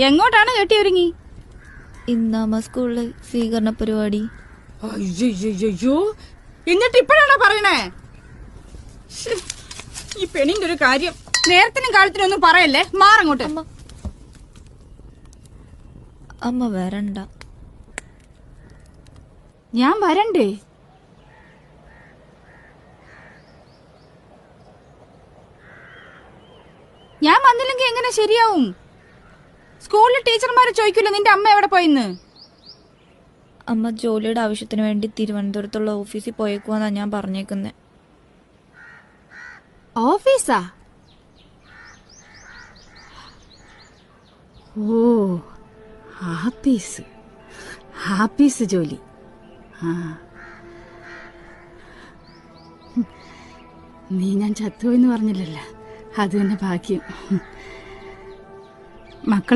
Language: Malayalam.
എങ്ങോട്ടാണ് കെട്ടിയൊരുങ്ങി? ഇന്നമ്മ സ്കൂളില് സ്വീകരണ പരിപാടി. അയ്യോ, എന്നിട്ട് ഇപ്പഴാണോ പറയണേ? ഈ പെണ്ണിന്റെ ഒരു കാര്യം നേരത്തിനും കാലത്തിനും ഒന്നും പറയല്ലേ. മാറങ്ങോട്ട്. അമ്മ വരണ്ട. ഞാൻ വരണ്ടേ? ഞാൻ വന്നില്ലെങ്കിൽ എങ്ങനെ ശരിയാവും? സ്കൂളിൽ ടീച്ചർമാര് ചോദിക്കില്ല നിന്റെ അമ്മ എവിടെ പോയിന്ന്. അമ്മ ജോലിയുടെ ആവശ്യത്തിന് വേണ്ടി തിരുവനന്തപുരത്തുള്ള ഓഫീസിൽ പോയേക്കുവാന്നാ ഞാൻ പറഞ്ഞേക്കുന്നേ. ഓഫീസാ? ഓ, ആപ്പീസ് ജോലി. നീ ഞാൻ ചത്തുപോയെന്ന് പറഞ്ഞില്ലല്ലോ, അത് തന്നെ ഭാഗ്യം. മക്കളെ